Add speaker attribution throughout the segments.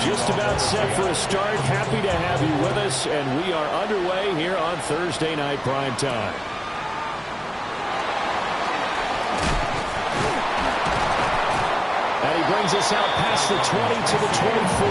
Speaker 1: just about set for a start. Happy to have you with us, and we are underway here on Thursday Night Prime Time. And he brings us out past the 20 to the 24.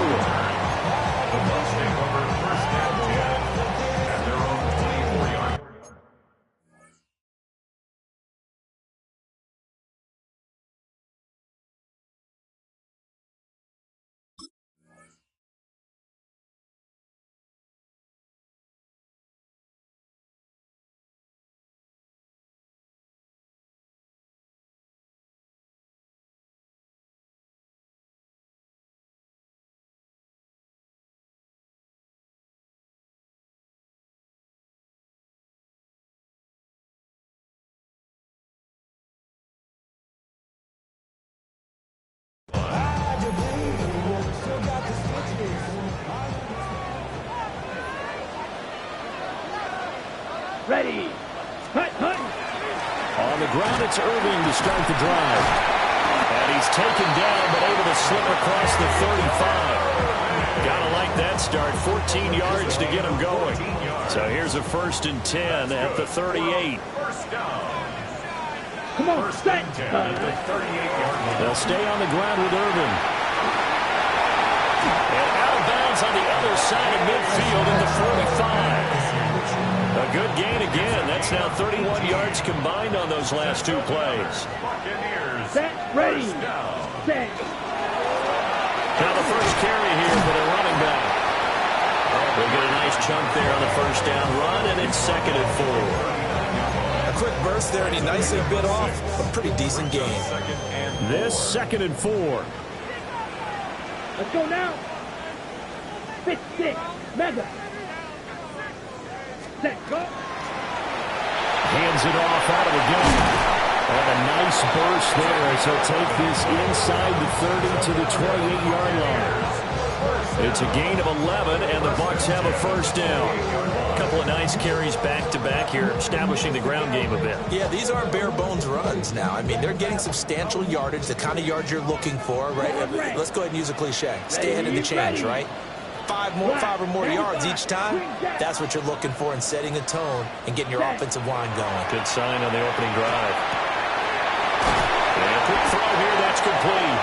Speaker 2: Ready. Hut, hut.
Speaker 1: On the ground, it's Irving to start the drive. And he's taken down, but able to slip across the 35. Gotta like that start. 14 yards to get him going. So here's a 1st and 10 at the 38.
Speaker 2: Come on, set.
Speaker 1: They'll stay on the ground with Irving. And out of bounds on the other side of midfield in the 45. A good gain again. That's now 31 yards combined on those last 2 plays.
Speaker 2: Set, ready, set.
Speaker 1: Now the first carry here for the running back. They'll get a nice chunk there on the 1st down run, and it's 2nd and 4.
Speaker 3: A quick burst there, and he nicely bit off a pretty decent gain.
Speaker 1: This 2nd and 4.
Speaker 2: Let's go now. 6, mega. Set, go.
Speaker 1: Hands it off out of the gun. And a nice burst there as he'll take this inside the 30 to the 28-yard line. It's a gain of 11, and the Bucs have a 1st down. A couple of nice carries back-to-back here, establishing the ground game a bit.
Speaker 3: Yeah, these aren't bare-bones runs now. I mean, they're getting substantial yardage, the kind of yards you're looking for, right? Let's go ahead and use a cliche. Stay ahead of the change, right? 5 or more yards each time, that's what you're looking for in setting a tone and getting your offensive line going.
Speaker 1: Good sign on the opening drive. And a quick throw here, that's complete.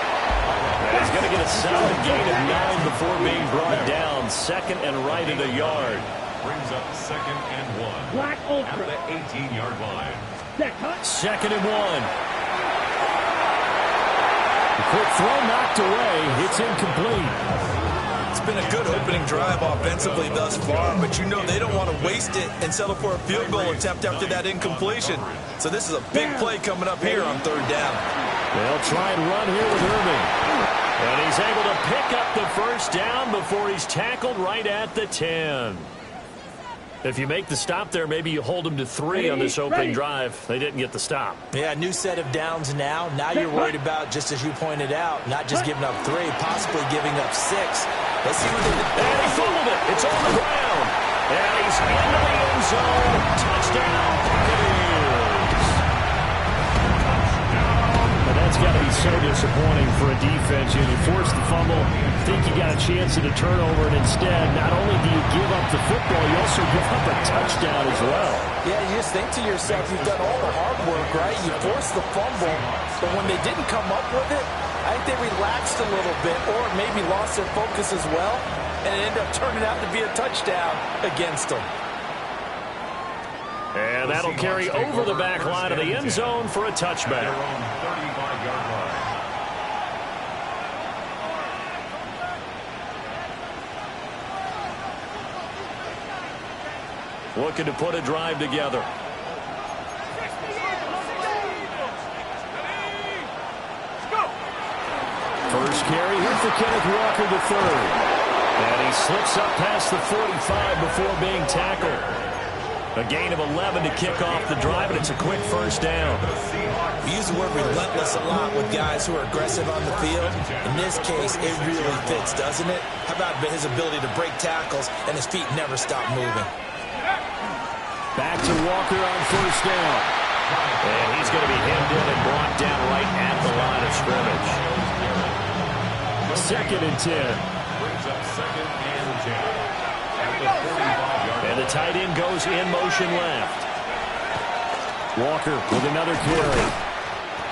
Speaker 1: And he's going to get a solid gain of 9 before being brought down. 2nd and right at a yard.
Speaker 4: Brings up 2nd and 1
Speaker 2: Black Ultra.
Speaker 4: at the 18-yard line.
Speaker 1: 2nd and 1. The quick throw knocked away. It's incomplete.
Speaker 3: It's been a good opening drive offensively thus far, but you know they don't want to waste it and settle for a field goal attempt after that incompletion. So this is a big play coming up here on 3rd down.
Speaker 1: They'll try and run here with Irving. And he's able to pick up the 1st down before he's tackled right at the 10. If you make the stop there, maybe you hold them to 3 on this opening drive. They didn't get the stop.
Speaker 3: Yeah, new set of downs now. Now you're worried about, just as you pointed out, not just giving up 3, possibly giving up 6. Let's see what they do.
Speaker 1: And he fumbled it. It's on the ground. And he's into the end zone. Touchdown, Buccaneers. And that's got to be so disappointing for a defense. You force the fumble, think you got a chance at a turnover, and instead, not only do you give up the football, you also give up a touchdown as well.
Speaker 3: Yeah, you just think to yourself, you've done all the hard work, right? You forced the fumble, but when they didn't come up with it, I think they relaxed a little bit or maybe lost their focus as well, and it ended up turning out to be a touchdown against them.
Speaker 1: And that'll carry over the back line of the end zone for a touchback.
Speaker 4: 35-yard line.
Speaker 1: Looking to put a drive together. First carry here for Kenneth Walker III. And he slips up past the 45 before being tackled. A gain of 11 to kick off the drive, and it's a quick 1st down.
Speaker 3: We use the word relentless a lot with guys who are aggressive on the field. In this case, it really fits, doesn't it? How about his ability to break tackles and his feet never stop moving?
Speaker 1: Back to Walker on 1st down. And he's going to be hemmed in and brought down right at the line of scrimmage. 2nd and 10.
Speaker 4: Brings up second and 10. At the 45-yard line.
Speaker 1: And the tight end goes in motion left. Walker with another carry.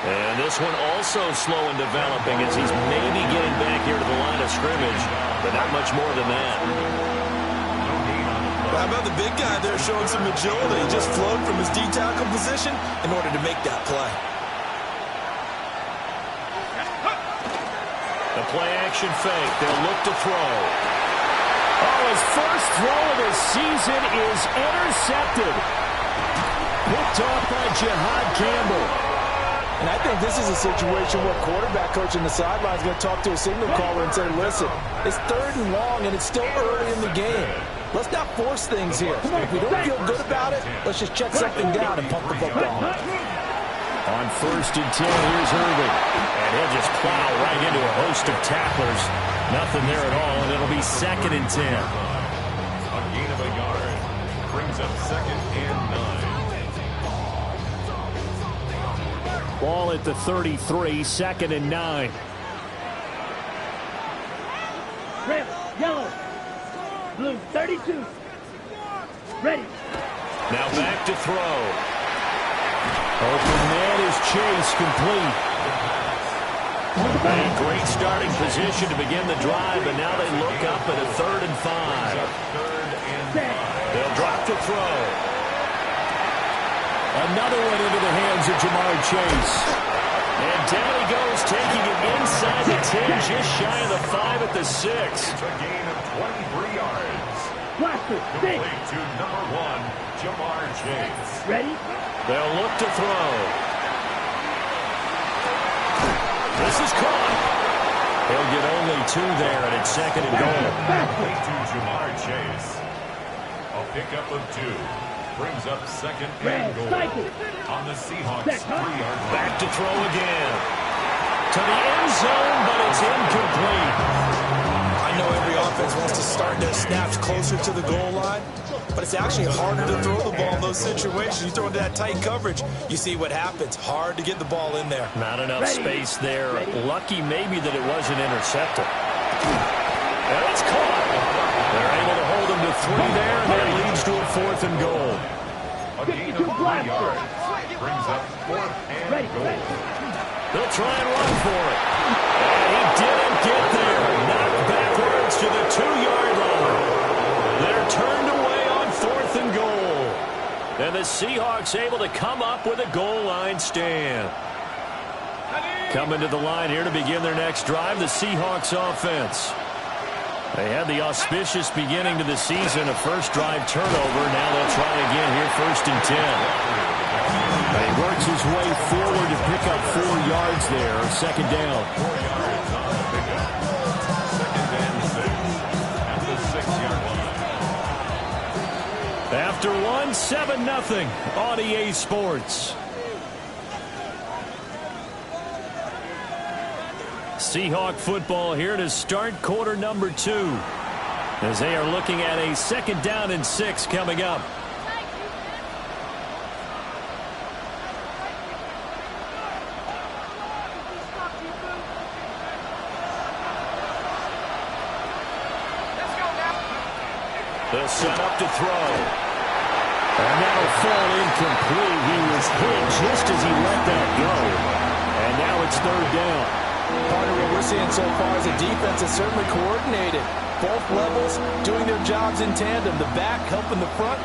Speaker 1: And this one also slow in developing as he's maybe getting back here to the line of scrimmage, but not much more than that.
Speaker 3: How about the big guy there showing some agility? He just flowed from his D-tackle position in order to make that play.
Speaker 1: The play-action fake. They'll look to throw. Oh, his first throw of the season is intercepted. Picked off by Jihad Campbell.
Speaker 5: And I think this is a situation where quarterback coach on the sideline is going to talk to a signal caller and say, listen, it's 3rd and long, and it's still early in the game. Let's not force things here. If we don't feel good about it, let's just check something down and pump the football.
Speaker 1: On 1st and 10, here's Irving. And he'll just plow right into a host of tacklers. Nothing there at all, and it'll be 2nd and 10.
Speaker 4: A gain of a yard. Brings up second and 9.
Speaker 1: Ball at the 33, 2nd and 9.
Speaker 2: Red, yellow, blue, 32. Ready.
Speaker 1: Now back to throw. Open man is Chase, complete. A great starting position to begin the drive, and now they look up at a 3rd and 5. They'll drop to throw. Another one into the hands of Jamar Chase. And down he goes, taking it inside the 10, just shy of the 5 at the 6.
Speaker 4: It's a gain of 23 yards.
Speaker 2: Blaster,
Speaker 4: Complete to number 1, Jamar Chase.
Speaker 2: Ready?
Speaker 1: They'll look to throw. This is caught. He'll get only 2 there, and it's 2nd and goal.
Speaker 4: Complete to Jamar Chase. A pickup of 2. Brings up 2nd and goal. On the Seahawks 3-yard line.
Speaker 1: Back to throw again. To the end zone, but it's incomplete.
Speaker 3: I know every offense wants to start their snaps closer to the goal line, but it's actually harder to throw the ball in those situations. You throw into that tight coverage, you see what happens. Hard to get the ball in there.
Speaker 1: Not enough space there. Lucky maybe that it wasn't intercepted. And it's caught. They're able to hold him to 3 there, and that leads to a 4th and goal.
Speaker 4: A gain of 3 yards. Brings up 4th and goal.
Speaker 1: They'll try and run for it. And he didn't get there. Knocked backwards to the 2-yard line. They're turned away on 4th and goal. And the Seahawks able to come up with a goal line stand. Coming to the line here to begin their next drive, the Seahawks offense. They had the auspicious beginning to the season, a first drive turnover. Now they'll try again here, 1st and 10. And he works his way forward to pick up 4 yards there, 2nd down.
Speaker 4: 4 yards on the pickup. 2nd and 6 at the 6-yard line.
Speaker 1: After 1, 7-0 on EA Sports. Seahawk football here to start quarter number 2, as they are looking at a 2nd down and 6 coming up. They'll set up to throw. And that'll fall incomplete. He was hit just as he let that go. And now it's 3rd down.
Speaker 5: Part of what we're seeing so far is the defense is certainly coordinated. Both levels doing their jobs in tandem. The back helping the front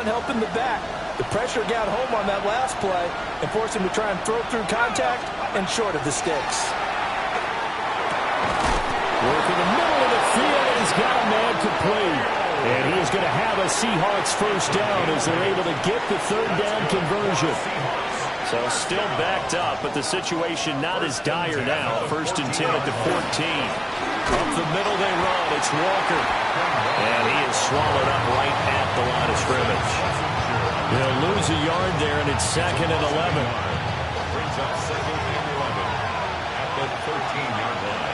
Speaker 5: helping the back. The pressure got home on that last play and forced him to try and throw through contact and short of the sticks.
Speaker 1: Work in the middle of the field. He's got a man complete. And he is going to have a Seahawks 1st down as they're able to get the 3rd down conversion. So still backed up, but the situation not as dire now. 1st and 10 at the 14. Up the middle they run. It's Walker. And he is swallowed up right at the line of scrimmage. They'll lose a yard there, and it's 2nd and 11.
Speaker 4: Brings up 2nd and 11 at the 13-yard line.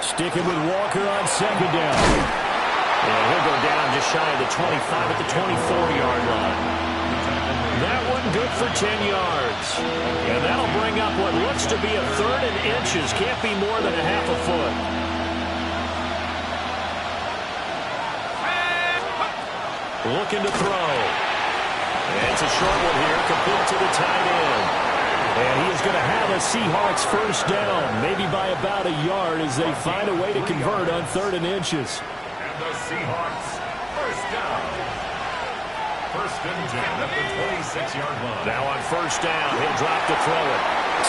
Speaker 1: Sticking with Walker on 2nd down. And he'll go down just shy of the 25 at the 24-yard line. That one good for 10 yards. And that'll bring up what looks to be a 3rd and inches. Can't be more than a half a foot. Looking to throw. And it's a short one here, complete to the tight end. And he is going to have a Seahawks first down, maybe by about a yard as they find a way to convert on 3rd and inches.
Speaker 4: And the Seahawks first down. 1st and 10 at the 26-yard line.
Speaker 1: Now on first down, he'll drop to throw it.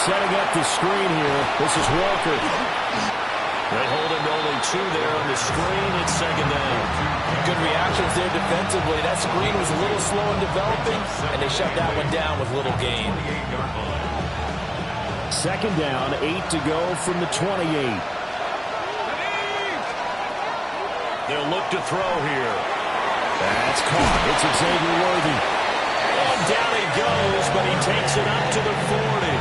Speaker 1: Setting up the screen here. This is Walker. They hold him to only 2 there on the screen. It's 2nd down.
Speaker 5: Good reactions there defensively. That screen was a little slow in developing, and they shut that one down with little gain.
Speaker 1: 2nd down, 8 to go from the 28. They'll look to throw here. That's caught. It's Xavier Worthy. And down he goes, but he takes it up to the 40.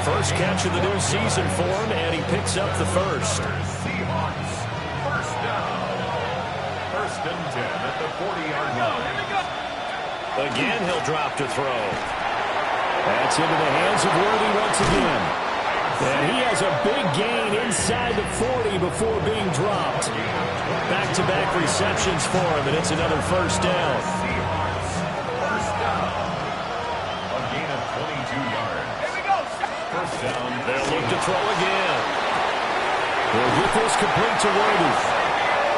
Speaker 1: First catch of the new season for him, and he picks up the first.
Speaker 4: Seahawks first down. 1st and 10 at the 40-yard line.
Speaker 1: Again, he'll drop to throw. That's into the hands of Worthy once again. And he has a big gain inside the 40 before being dropped. Back-to-back receptions for him, and it's another first down.
Speaker 4: Seahawks first down. A gain of 22 yards. First down.
Speaker 1: They'll look to throw again. They'll get this complete to Worthy.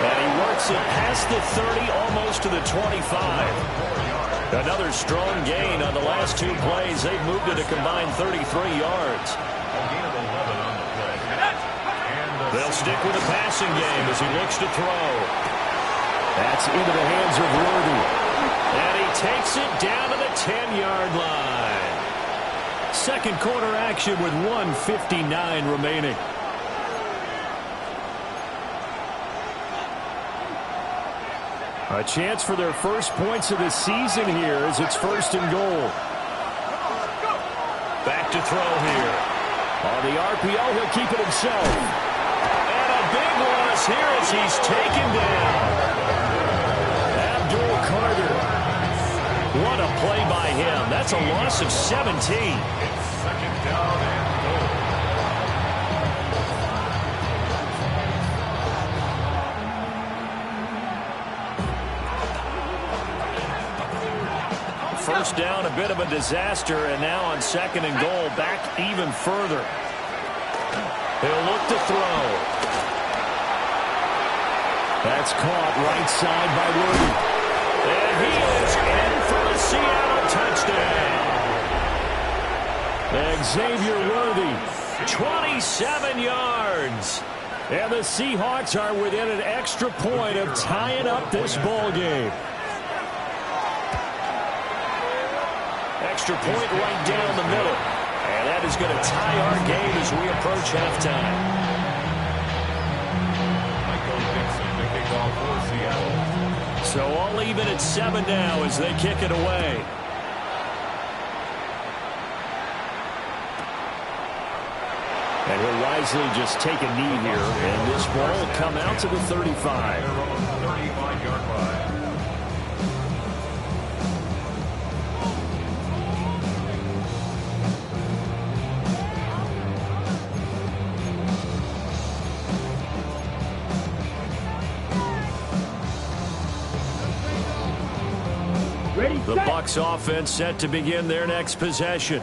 Speaker 1: And he works it past the 30, almost to the 25. Another strong gain on the last 2 plays. They've moved it a combined 33 yards.
Speaker 4: A gain of 11 on the play.
Speaker 1: They'll stick with the passing game as he looks to throw. That's into the hands of Worthy. And he takes it down to the 10-yard line. Second quarter action with 1:59 remaining. A chance for their first points of the season here as it's 1st and goal. Back to throw here. On the RPO, he'll keep it himself. And a big loss here as he's taken down. Abdul Carter. What a play by him. That's a loss of 17.
Speaker 4: It's 2nd down and goal.
Speaker 1: First down, a bit of a disaster, and now on 2nd and goal, back even further. He'll look to throw. That's caught right side by Worthy. And he is in for a Seattle touchdown. Xavier Worthy, 27 yards. And the Seahawks are within an extra point of tying up this ball game. Extra point right down the middle. And that is going to tie our game as we approach halftime.
Speaker 4: Michael Dixon, the kickoff for Seattle.
Speaker 1: So all even at 7 now as they kick it away. And he'll wisely just take a knee here. And this ball will come out to the 35.
Speaker 4: 35-yard line.
Speaker 1: The Bucs offense set to begin their next possession.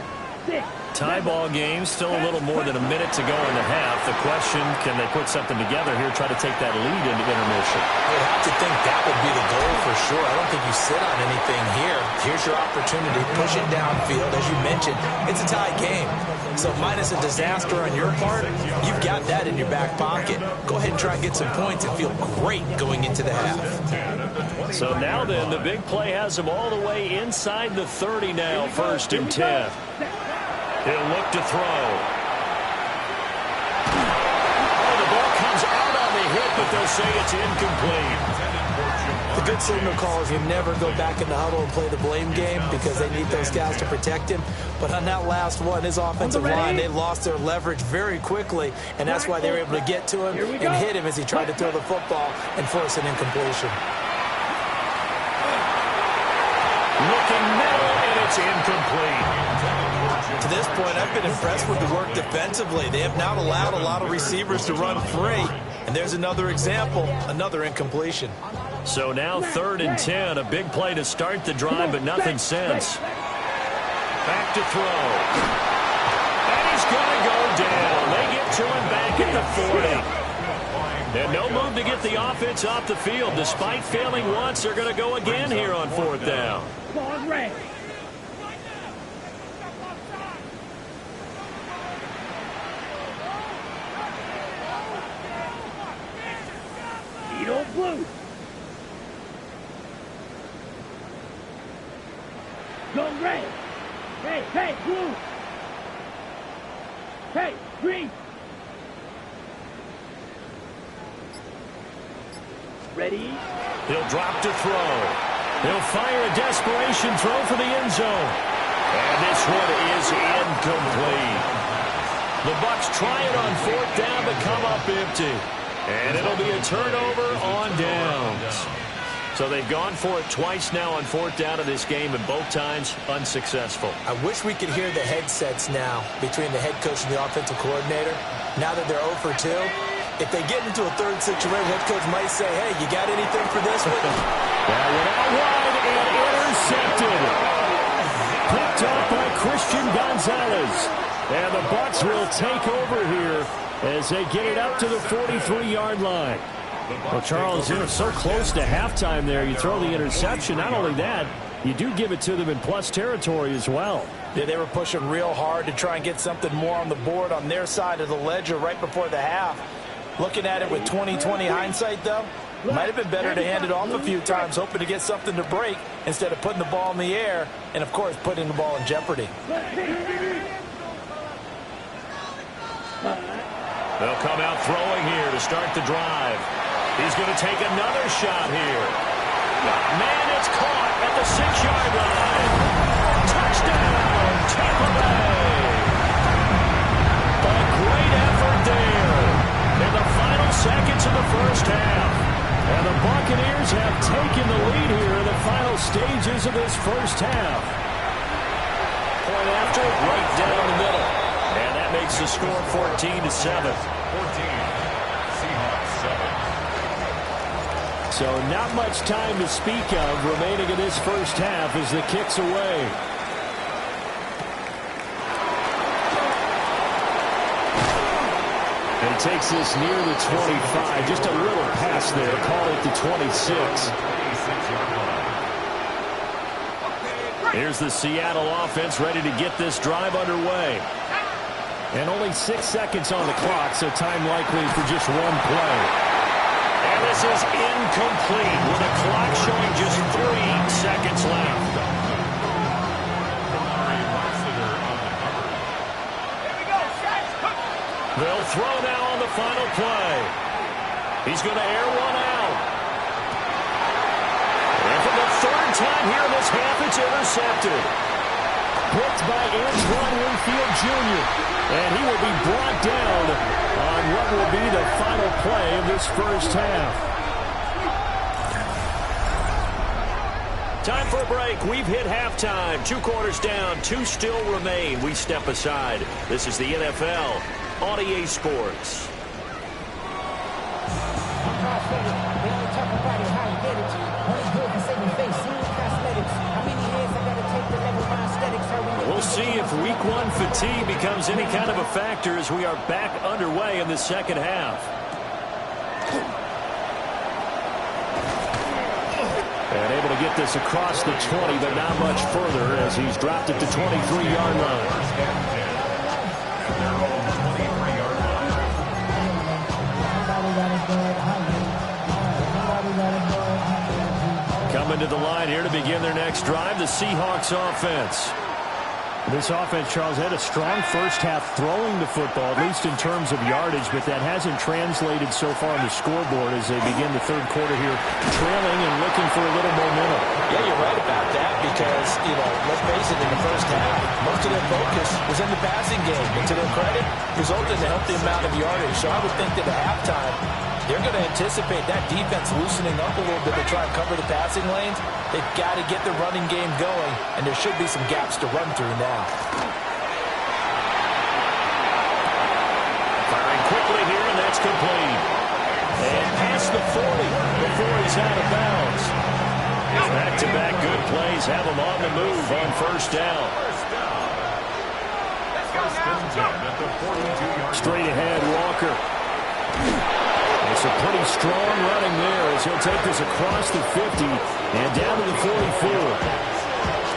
Speaker 1: Tie ball game, still a little more than a minute to go in the half. The question, can they put something together here, try to take that lead into intermission?
Speaker 3: I would have to think that would be the goal for sure. I don't think you sit on anything here. Here's your opportunity. Push it downfield. As you mentioned, it's a tie game. So minus a disaster on your part, you've got that in your back pocket. Go ahead and try and get some points and feel great going into the half.
Speaker 1: So now then, the big play has them all the way inside the 30 now, 1st and 10. He'll look to throw. Oh, the ball comes out on the hit, but they'll say it's incomplete.
Speaker 3: The good signal call is you never go back in the huddle and play the blame game because they need those guys to protect him. But on that last one, his offensive line, they lost their leverage very quickly, and that's why they were able to get to him and hit him as he tried to throw the football and force an incompletion.
Speaker 1: Looking middle, and It's incomplete.
Speaker 3: To this point, I've been impressed with the work defensively. They have not allowed a lot of receivers to run free. And there's another example, another incompletion.
Speaker 1: So now 3rd and 10, a big play to start the drive, but nothing since. Back to throw. And he's going to go down. They get to him back at the 40. And no move to get the offense off the field. Despite failing once, they're going to go again here on 4th down.
Speaker 2: Blue. Go red. Hey, blue. Hey, green. Ready?
Speaker 1: He'll drop to throw. He'll fire a desperation throw for the end zone. And this one is incomplete. The Bucs try it on 4th down, but come up empty. And it'll be a turnover on downs. So they've gone for it twice now on 4th down in this game, and both times unsuccessful.
Speaker 3: I wish we could hear the headsets now between the head coach and the offensive coordinator. Now that they're 0 for 2, if they get into a 3rd situation, head coach might say, hey, you got anything for this one?
Speaker 1: That went out wide and intercepted. Picked up by Christian Gonzalez. And the Bucs will take over here as they get it up to the 43-yard line. Well, Charles, you're so close to halftime there. You throw the interception. Not only that, you do give it to them in plus territory as well.
Speaker 5: Yeah, they were pushing real hard to try and get something more on the board on their side of the ledger right before the half. Looking at it with 20/20 hindsight, though, might have been better to hand it off a few times, hoping to get something to break instead of putting the ball in the air and, of course, putting the ball in jeopardy.
Speaker 1: They'll come out throwing here to start the drive. He's going to take another shot here. Man, it's caught at the 6-yard line. Touchdown, Tampa Bay. A great effort there in the final seconds of the first half. And the Buccaneers have taken the lead here in the final stages of this first half. Point after, right down the middle. And that makes the score 14-7. 14.
Speaker 4: Seahawks 7.
Speaker 1: So not much time to speak of remaining in this first half as the kick's away. And he takes this near the 25. Just a little pass there. Call it the 26. Here's the Seattle offense ready to get this drive underway. And only 6 seconds on the clock, so time likely for just one play. And this is incomplete with the clock showing just 3 seconds left. They'll throw now on the final play. He's going to air one out. And for the 3rd time here in this half, it's intercepted. Picked by Antoine Winfield Jr. And he will be brought down on what will be the final play of this first half. Time for a break. We've hit halftime. 2 quarters down. 2 still remain. We step aside. This is the NFL on EA Sports. We'll see if week 1 fatigue becomes any kind of a factor as we are back underway in the second half. And able to get this across the 20, but not much further as he's dropped it to 23-yard line. Coming to the line here to begin their next drive, the Seahawks offense. This offense, Charles, had a strong first half throwing the football, at least in terms of yardage, but that hasn't translated so far on the scoreboard as they begin the 3rd quarter here, trailing and looking for a little momentum.
Speaker 5: Yeah, you're right about that because, let's face it, in the first half, most of their focus was in the passing game. And to their credit, resulted in a healthy amount of yardage. So I would think that at halftime, They're going to anticipate that defense loosening up a little bit to try and cover the passing lanes. They've got to get the running game going, and there should be some gaps to run through now.
Speaker 1: Firing quickly here, and that's complete. And past the 40 before he's out of bounds. Back-to-back good plays have him on the move on first down. Straight ahead, Walker. It's a pretty strong running there as he'll take this across the 50 and down to the 44.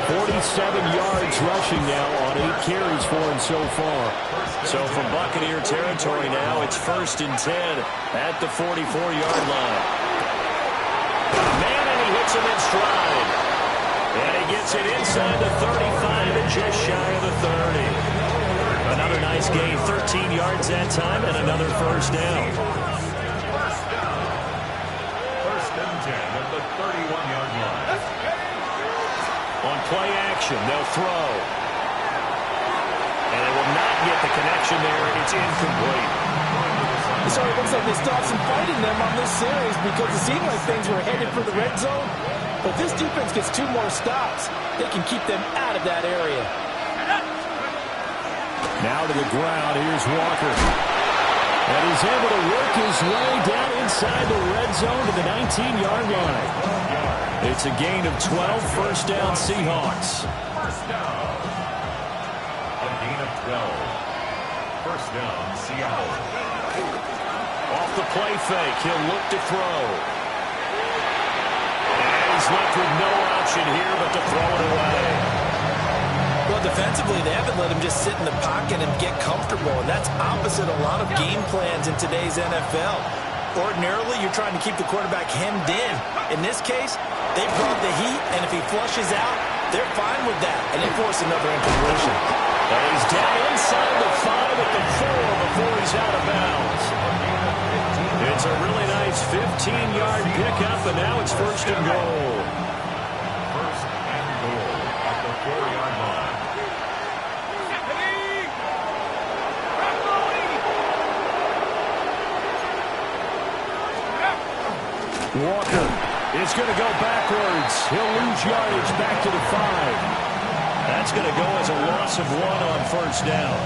Speaker 1: 47 yards rushing now on 8 carries for him so far. So from Buccaneer territory now, it's 1st and 10 at the 44-yard line. Man, and he hits him in stride. And he gets it inside the 35 and just shy of the 30. Another nice gain, 13 yards that time, and another first down.
Speaker 4: First and 10 at the 31-yard line.
Speaker 1: On play action, they'll throw. And they will not get the connection there. It's incomplete.
Speaker 5: So it looks like they still have some fight in them on this series because it seemed like things were headed for the red zone. But this defense gets 2 more stops. They can keep them out of that area.
Speaker 1: Now to the ground. Here's Walker. And he's able to work his way down inside the red zone to the 19-yard line. It's a gain of 12, first down Seahawks.
Speaker 4: First down. A gain of 12. First down, Seattle.
Speaker 1: Off the play fake, he'll look to throw. And he's left with no option here but to throw it away.
Speaker 5: Well, defensively, they haven't let him just sit in the pocket and get comfortable, and that's opposite a lot of game plans in today's NFL. Ordinarily, you're trying to keep the quarterback hemmed in. In this case, they brought the heat, and if he flushes out, they're fine with that, and they force another incompletion.
Speaker 1: And he's down inside the 5 at the 4 before he's out of bounds. It's a really nice 15-yard pickup, and now it's first and goal.
Speaker 4: First and goal at the 4-yard line.
Speaker 1: Walker is going to go backwards. He'll lose yardage back to the 5. That's going to go as a loss of 1 on first down.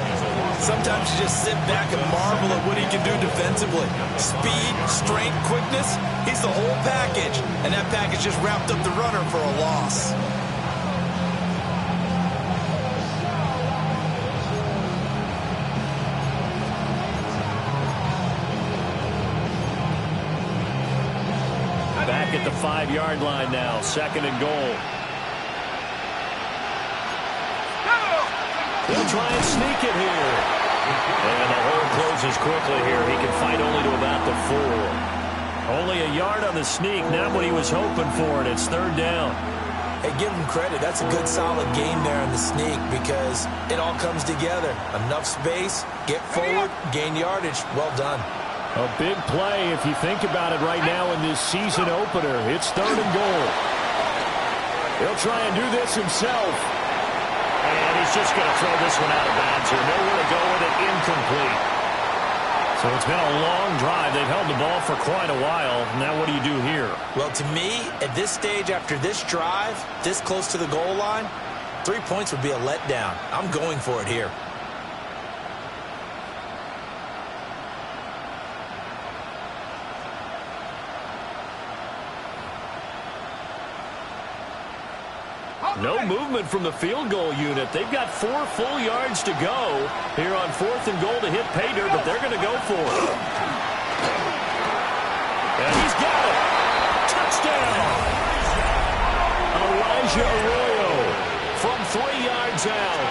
Speaker 5: Sometimes you just sit back and marvel at what he can do defensively. Speed, strength, quickness, he's the whole package. And that package just wrapped up the runner for a loss.
Speaker 1: Back at the 5-yard line now, 2nd and goal. They'll try and sneak it here. And the hole closes quickly here. He can fight only to about the 4. Only a yard on the sneak, not what he was hoping for, and it's 3rd down.
Speaker 5: Hey, give him credit. That's a good, solid game there in the sneak because it all comes together. Enough space, get forward, gain yardage. Well done.
Speaker 1: A big play if you think about it right now in this season opener. It's 3rd and goal. He'll try and do this himself. And he's just going to throw this one out of bounds here. Nowhere to go with it, incomplete. So it's been a long drive. They've held the ball for quite a while. Now what do you do here?
Speaker 5: Well, to me, at this stage after this drive, this close to the goal line, 3 points would be a letdown. I'm going for it here.
Speaker 1: No movement from the field goal unit. They've got 4 full yards to go here on 4th and goal to hit pay dirt, but they're going to go for it. And he's got it. Touchdown. Elijah Arroyo from 3 yards out.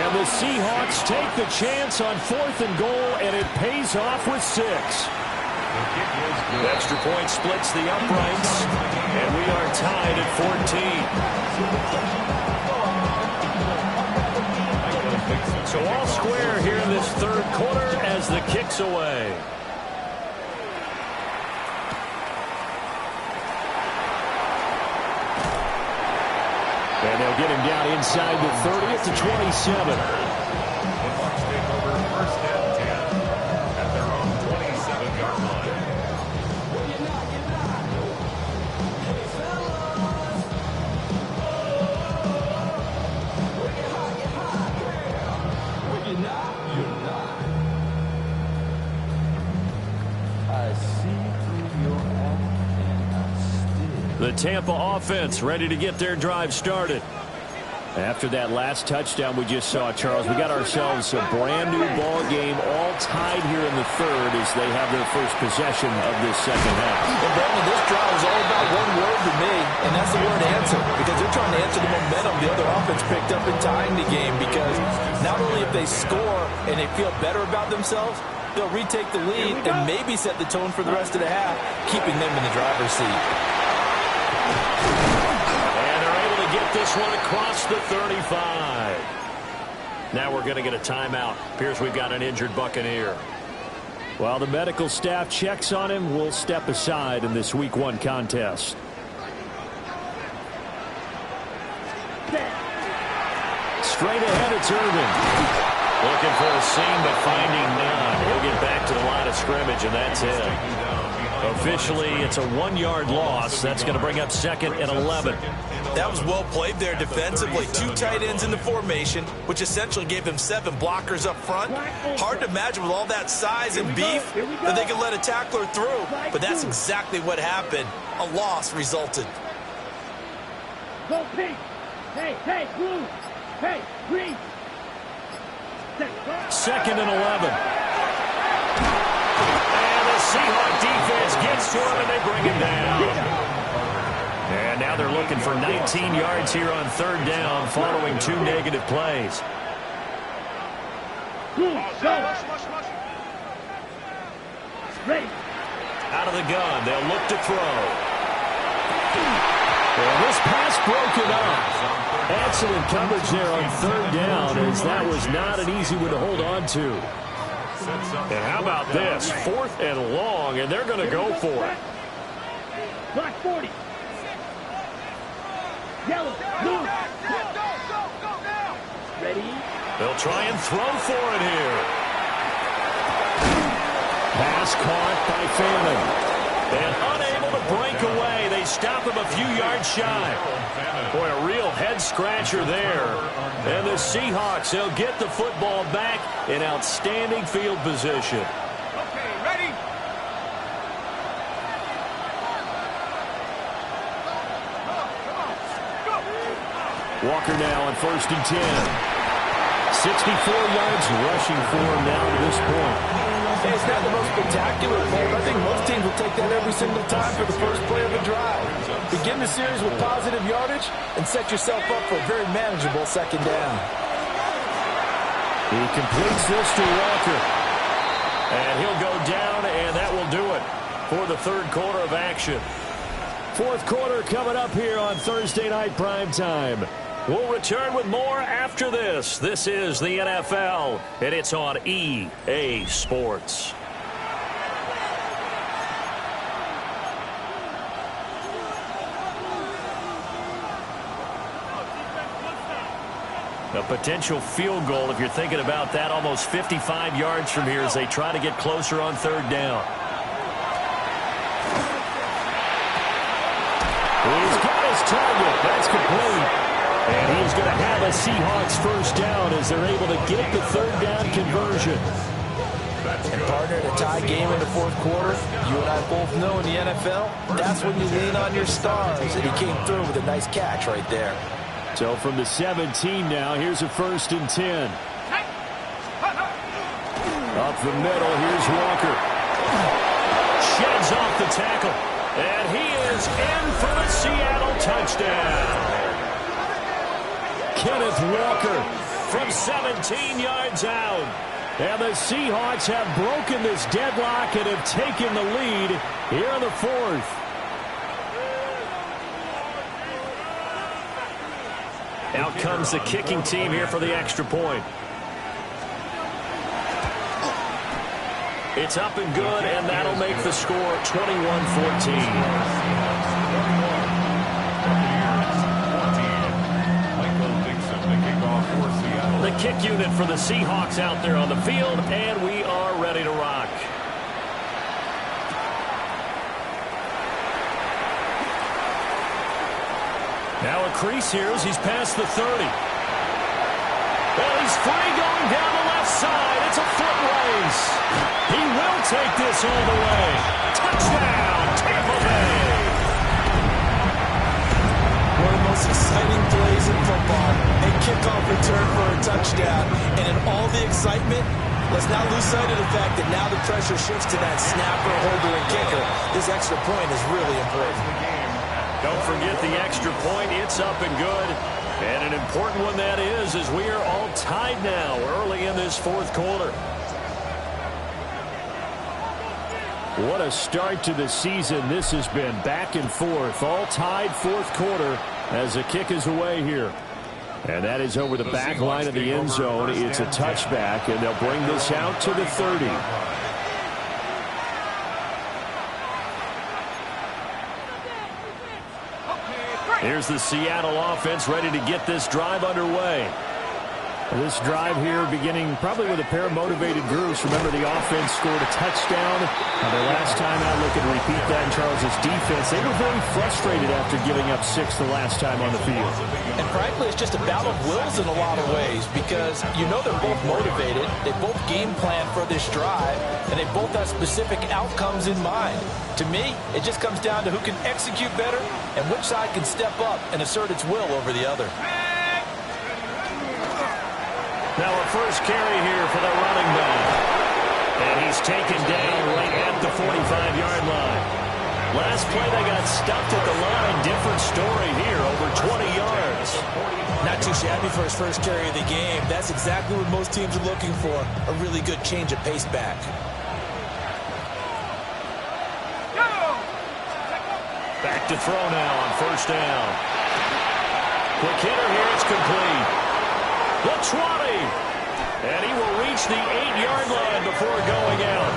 Speaker 1: And the Seahawks take the chance on 4th and goal, and it pays off with 6. Extra point splits the uprights, and we are tied at 14. So all square here in this 3rd quarter as the kick's away. And they'll get him down inside the 30 at the 27.
Speaker 4: The Bucs take over 1st and 10 at their own 27-yard line.
Speaker 1: The Tampa offense ready to get their drive started. After that last touchdown we just saw, Charles, we got ourselves a brand new ball game, all tied here in the third as they have their first possession of this second half.
Speaker 5: Well, Brandon, this drive is all about one word to me, and that's the word answer, because they're trying to answer the momentum the other offense picked up in tying the game, because not only if they score and they feel better about themselves, they'll retake the lead and maybe set the tone for the rest of the half, keeping them in the driver's seat.
Speaker 1: Get this one across the 35. Now we're going to get a timeout. Appears we've got an injured Buccaneer. While the medical staff checks on him, we'll step aside in this Week 1 contest. Straight ahead, it's Irvin. Looking for a seam, but finding none. He'll get back to the line of scrimmage, and that's it. Officially, it's a 1-yard loss. That's going to bring up 2nd and 11.
Speaker 3: That was well played there defensively. 2 tight ends in the formation, which essentially gave them 7 blockers up front. Hard to imagine with all that size and beef that they could let a tackler through. But that's exactly what happened. A loss resulted.
Speaker 2: Go pink. Hey, blue. Hey, green.
Speaker 1: 2nd and 11. And the Seahawk defense gets to him and they bring him down. And now they're looking for 19 yards here on 3rd down following 2 negative plays.
Speaker 2: Ready.
Speaker 1: Out of the gun, they'll look to throw. And this pass broken up. Excellent coverage there on 3rd down, as that was not an easy one to hold on to. And how about this? 4th and long, and they're going to go for it.
Speaker 2: Black 40. Yellow. Blue. Ready.
Speaker 1: They'll try and throw for it here. Pass caught by Fannin. And unable to break away. They stop him a few yards shy. Boy, a real head-scratcher there. And the Seahawks, they'll get the football back in outstanding field position.
Speaker 4: Okay, ready?
Speaker 1: Walker now on 1st and 10. 64 yards rushing for him now to this point.
Speaker 5: Hey, it's not the most spectacular play. I think most teams will take that every single time for the first play of the drive. Begin the series with positive yardage and set yourself up for a very manageable 2nd down.
Speaker 1: He completes this to Walker. And he'll go down, and that will do it for the 3rd quarter of action. 4th quarter coming up here on Thursday Night Primetime. We'll return with more after this. This is the NFL, and it's on EA Sports. A potential field goal, if you're thinking about that, almost 55 yards from here as they try to get closer on 3rd down. He's got his target. That's complete. And he's going to have a Seahawks 1st down as they're able to get the 3rd down conversion.
Speaker 5: And partner, in a tie game in the 4th quarter, you and I both know in the NFL, that's when you lean on your stars. And he came through with a nice catch right there.
Speaker 1: So from the 17 now, here's a 1st and 10. Up the middle, here's Walker. Sheds off the tackle. And he is in for the Seattle touchdown. Kenneth Walker from 17 yards out. And the Seahawks have broken this deadlock and have taken the lead here in the 4th. Out comes the kicking team here for the extra point. It's up and good, and that'll make the score 21-14. The kick unit for the Seahawks out there on the field, and we are ready to rock. Now a crease here as he's past the 30. Well, he's free going down the left side. It's a foot race. He will take this all the way. Touchdown, Tampa Bay.
Speaker 3: One of the most exciting plays in football. A kickoff return for a touchdown. And in all the excitement, let's not lose sight of the fact that now the pressure shifts to that snapper, holder, and kicker. This extra point is really important.
Speaker 1: Don't forget the extra point. It's up and good. And an important one that is, as we are all tied now early in this fourth quarter. What a start to the season this has been. Back and forth, all tied fourth quarter as the kick is away here. And that is over the back line of the end zone. It's a touchback, and they'll bring this out to the 30. Here's the Seattle offense ready to get this drive underway. This drive here beginning probably with a pair of motivated groups. Remember, the offense scored a touchdown. Their last time out, looking to repeat that in Charles' defense. They were very frustrated after giving up 6 the last time on the field.
Speaker 5: And frankly, it's just a battle of wills in a lot of ways because you know they're both motivated. They both game plan for this drive, and they both have specific outcomes in mind. To me, it just comes down to who can execute better and which side can step up and assert its will over the other.
Speaker 1: Now a first carry here for the running back. And he's taken down right at the 45-yard line. Last play they got stuffed at the line. Different story here, over 20 yards.
Speaker 3: Not too shabby for his first carry of the game. That's exactly what most teams are looking for, a really good change of pace back.
Speaker 1: Back to throw now on first down. Quick hitter here, it's complete. The 20. And he will reach the 8-yard line before going out.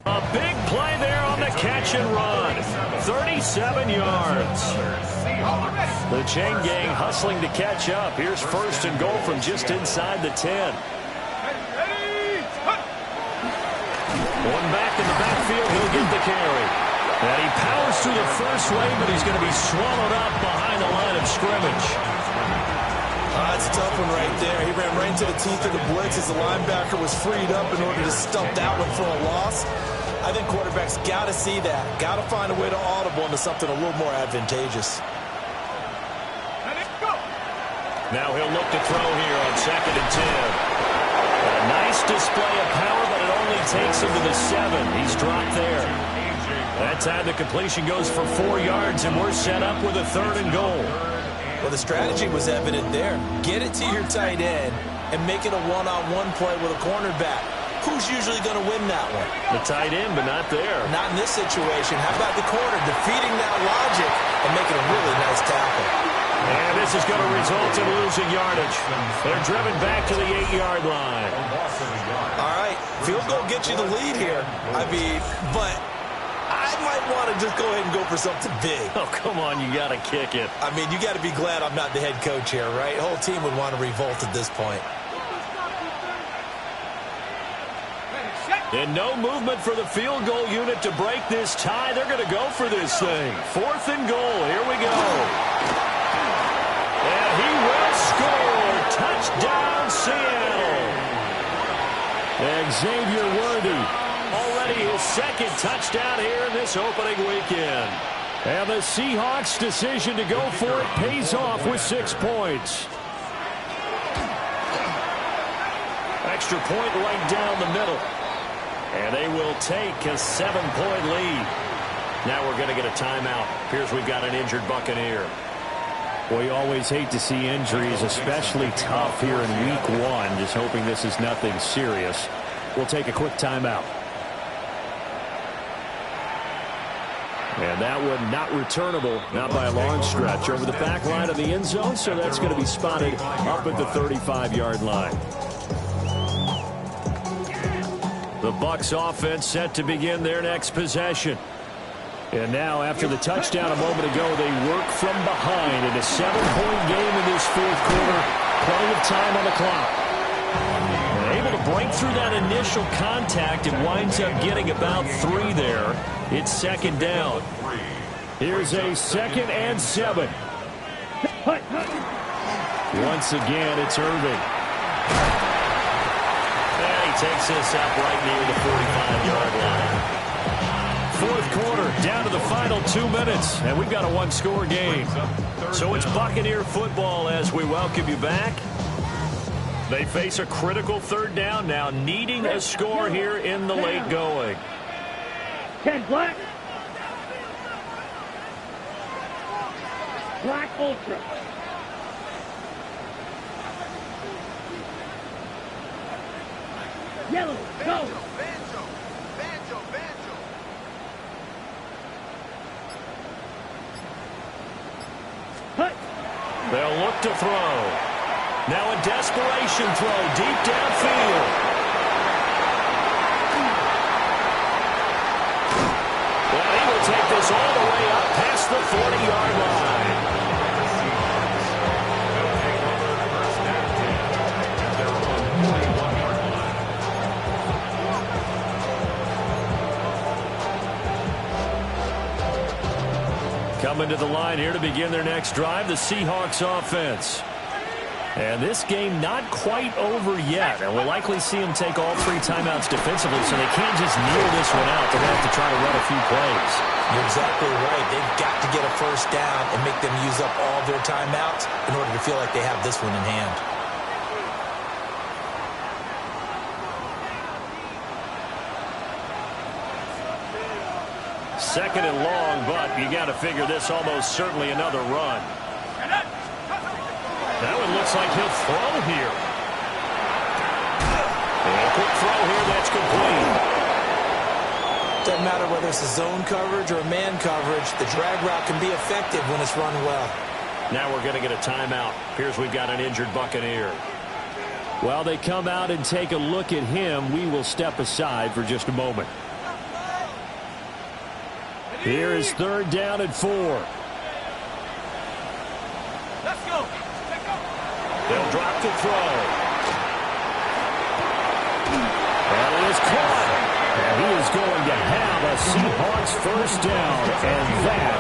Speaker 1: A big play there on the catch and run. 37 yards. The chain gang hustling to catch up. Here's first and goal from just inside the 10. One back in the backfield. He'll get the carry. And he powers through the first wave, but he's going to be swallowed up behind the line of scrimmage.
Speaker 3: That's a tough one right there. He ran right into the teeth of the blitz as the linebacker was freed up in order to stump that one for a loss. I think quarterbacks got to see that. Got to find a way to audible into something a little more advantageous.
Speaker 1: Now he'll look to throw here on 2nd and 10. A nice display of power, but it only takes him to the 7. He's dropped there. That time the completion goes for 4 yards, and we're set up with a 3rd and goal.
Speaker 3: Well, the strategy was evident there. Get it to your tight end and make it a one-on-one play with a cornerback. Who's usually going to win that one?
Speaker 1: The tight end, but not there.
Speaker 3: Not in this situation. How about the corner defeating that logic and making a really nice tackle?
Speaker 1: And this is going to result in losing yardage. They're driven back to the 8-yard line.
Speaker 3: All right, field goal gets you the lead here. I mean, but I might want to just go ahead and go for something big.
Speaker 1: Oh, come on, you got to kick it.
Speaker 3: I mean, you got to be glad I'm not the head coach here, right? The whole team would want to revolt at this point.
Speaker 1: And no movement for the field goal unit to break this tie. They're going to go for this thing. 4th and goal. Here we go. And he will score. Touchdown, Seattle. Xavier Worthy. Already his 2nd touchdown here in this opening weekend. And the Seahawks' decision to go for it pays off with 6 points. Extra point right down the middle. And they will take a 7-point lead. Now we're going to get a timeout. Appears we've got an injured Buccaneer. Well, you always hate to see injuries, especially tough here in week 1. Just hoping this is nothing serious. We'll take a quick timeout. And that one not returnable, not by a long stretch, over the back line of the end zone, so that's going to be spotted up at the 35-yard line. The Bucs offense set to begin their next possession. And now, after the touchdown a moment ago, they work from behind in a 7-point game in this fourth quarter. Plenty of time on the clock. And able to break through that initial contact and winds up getting about 3 there. It's second down. Here's a 2nd and 7. Once again, it's Irving. And he takes this up right near the 45-yard line. Fourth quarter, down to the final 2 minutes, and we've got a one-score game. So it's Buccaneer football as we welcome you back. They face a critical third down now, needing a score here in the late going.
Speaker 2: 10 black. Black Ultra. Yellow, go.
Speaker 1: They'll look to throw. Now a desperation throw deep downfield. Well, he will take this all the way up past the 40-yard line. Coming to the line here to begin their next drive, the Seahawks offense. And this game not quite over yet, and we'll likely see them take all 3 timeouts defensively, so they can't just kneel this one out. They're going to have to try to run a few plays.
Speaker 3: You're exactly right. They've got to get a first down and make them use up all their timeouts in order to feel like they have this one in hand.
Speaker 1: Second and long, but you got to figure this almost certainly another run. That one looks like he'll throw here. And a quick throw here, that's complete.
Speaker 3: Doesn't matter whether it's a zone coverage or a man coverage, the drag route can be effective when it's run well.
Speaker 1: Now we're going to get a timeout. Here's we've got an injured Buccaneer. While they come out and take a look at him, we will step aside for just a moment. Here is 3rd down and 4.
Speaker 2: Let's go.
Speaker 1: They'll drop the throw. And it is caught. And he is going to have a Seahawks first down. And that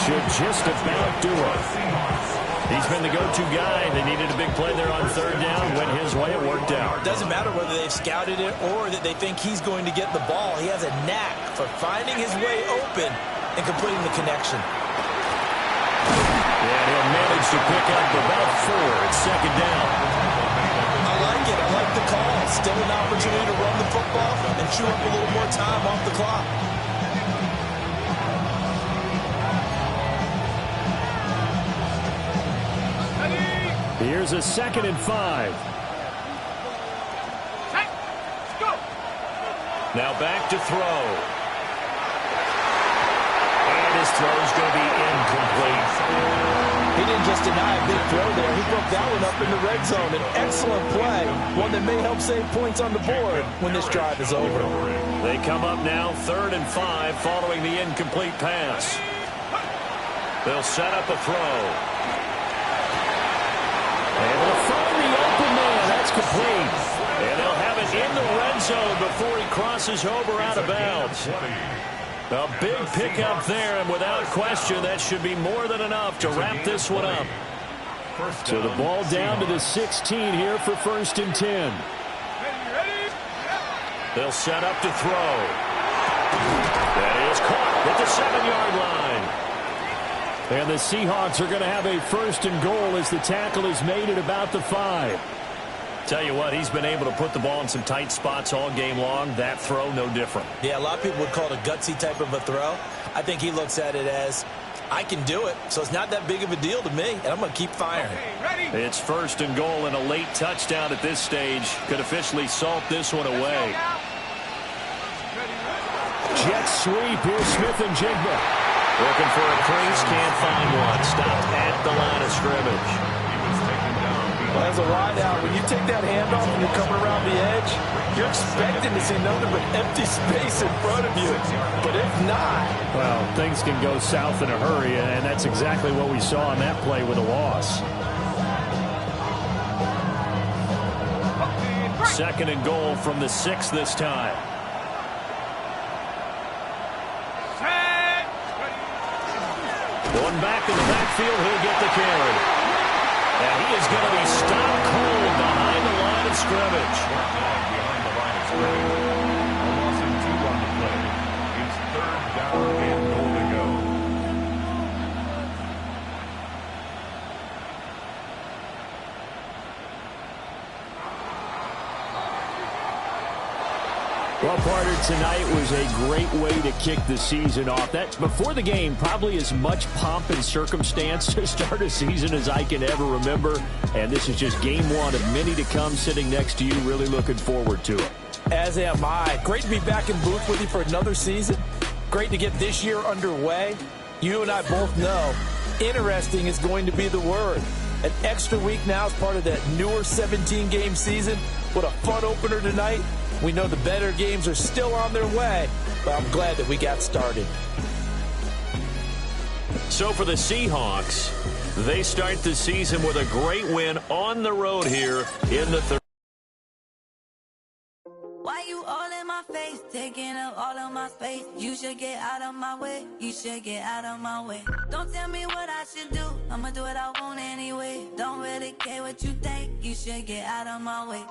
Speaker 1: should just about do it. He's been the go-to guy. They needed a big play there on 3rd down. Went his way. It worked out.
Speaker 3: It doesn't matter whether they've scouted it or that they think he's going to get the ball. He has a knack for finding his way open and completing the connection.
Speaker 1: And he'll manage to pick up about 4. It's 2nd down.
Speaker 3: I like it. I like the call. Still an opportunity to run the football and chew up a little more time off the clock.
Speaker 1: Here's a 2nd and 5. Now back to throw. And his throw is going to be incomplete.
Speaker 5: He didn't just deny a big throw there. He broke that one up in the red zone. An excellent play. One that may help save points on the board when this drive is over.
Speaker 1: They come up now 3rd and 5 following the incomplete pass. They'll set up a throw. Able to find the open man. That's complete. And they'll have it in the red zone before he crosses over out of bounds. A big pickup there, and without question, that should be more than enough to wrap this one up. So the ball down to the 16 here for 1st and 10. They'll set up to throw. That is caught at the 7-yard line. And the Seahawks are going to have a 1st and goal as the tackle is made at about the 5. Tell you what, he's been able to put the ball in some tight spots all game long. That throw, no different.
Speaker 3: Yeah, a lot of people would call it a gutsy type of a throw. I think he looks at it as, I can do it, so it's not that big of a deal to me, and I'm going to keep firing.
Speaker 1: It's 1st and goal, and a late touchdown at this stage could officially salt this one away. Jet sweep. Here's Smith and Jigba. Looking for a crease, can't find one. Stopped at the line of scrimmage.
Speaker 5: Well, as a wideout, when you take that handoff and you're coming around the edge, you're expecting to see nothing but empty space in front of you. But if not...
Speaker 1: Well, things can go south in a hurry, and that's exactly what we saw on that play with a loss. Second and goal from the 6 this time. Going back in the backfield, he'll get the carry. And he is going to be stopped cold behind the line of scrimmage.
Speaker 4: Behind the line of scrimmage. A loss of 2 on the play. It's 3rd down and goal to go.
Speaker 1: Well, partner, tonight was a great way to kick the season off. That's before the game, probably as much pomp and circumstance to start a season as I can ever remember. And this is just game 1 of many to come sitting next to you. Really looking forward to it.
Speaker 5: As am I. Great to be back in booth with you for another season. Great to get this year underway. You and I both know interesting is going to be the word. An extra week now as part of that newer 17-game season. What a fun opener tonight. We know the better games are still on their way, but I'm glad that we got started.
Speaker 1: So for the Seahawks, they start the season with a great win on the road here in the third.
Speaker 6: Why you all in my face, taking up all of my space? You should get out of my way, you should get out of my way. Don't tell me what I should do, I'ma do what I want anyway. Don't really care what you think, you should get out of my way.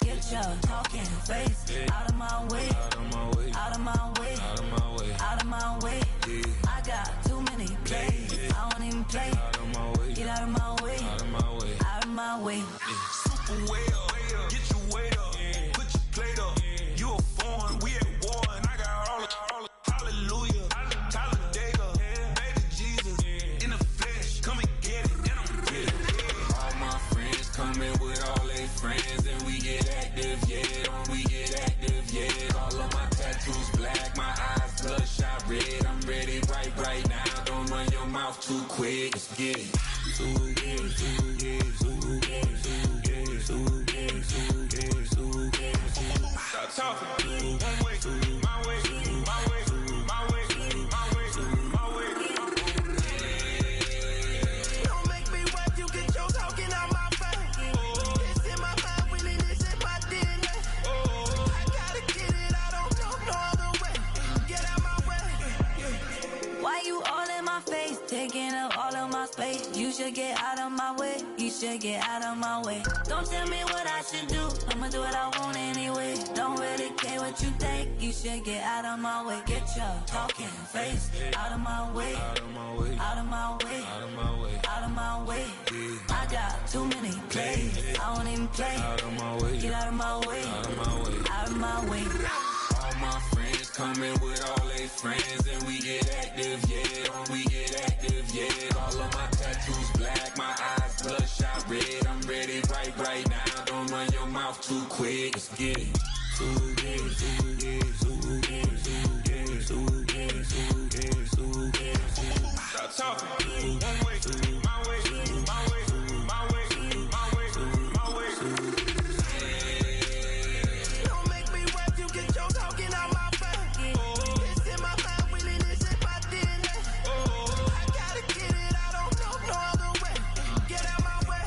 Speaker 6: Get your talking face out of my way, out of my way, out of my way, out of my way, out of my way. I got too many plays, I don't even play. Get out of my way, out of my way, out of my way.
Speaker 7: Super way up, get your weight up, put your plate up. You a foreign, we at war, and I got all the hallelujah, Talladega, baby Jesus, in the flesh, come and get it, and I'm get it. All my friends coming with all their friends, and we get active, yeah, we get active, yeah. All of my tattoos black, my eyes bloodshot red. I'm ready right now. Don't run your mouth too quick. Let's get it. Stop talking. One way, my way, my way, my way, my way, my way. Don't make me wipe you, get your talking out my face. It's in my mind, really, this in my DNA. I gotta get it, I don't know no other way. Get out my way.
Speaker 6: Why you all in my face, taking up all of my space? You should get out of my way, you should get out of my way. Don't tell me what I should do, I'ma do what I want anyway. Don't really care what you think, you should get out of my way. Get your talking face out of my way, out of my way, out of my way, out of my way, out of my way. I got too many plays, I don't even play. Out of my way, get out of my way, out of my way, out of my way.
Speaker 7: All my friends coming with all their friends, and we get active, yeah, we get active, yeah. All of my tattoos black, my eyes bloodshot red. I'm ready right now. Don't run your mouth too quick. Let's get it. Stop talking. One way, my way, my way, my way, my way, my way. Don't make me wipe you, get your talking out my face. It's in my mind, really, this in my DNA. I gotta get it, I don't know no other way. Get out my way.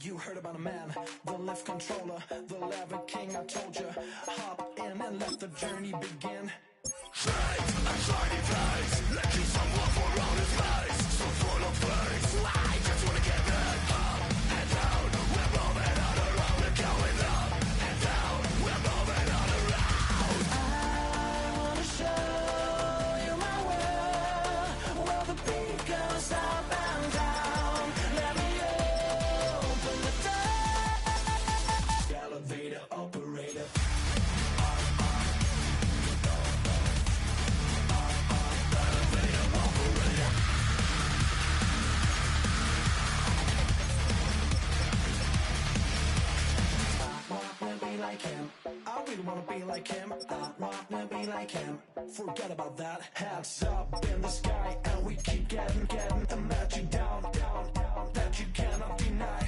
Speaker 8: You heard about a man, the lift controller, the lever king, I told you. Hop in and let the journey begin. Shades and shiny face, let you someone for around his face. So full of face, I just wanna get it up and down. We're moving on around, we're going up and down. We're moving on around. I wanna show you my world, where the beat goes up and down. Let me open the door. Elevator operator. Like him, I really wanna be like him. I wanna be like him. Forget about that. Hats up in the sky, and we keep getting, and let you down, that you cannot deny.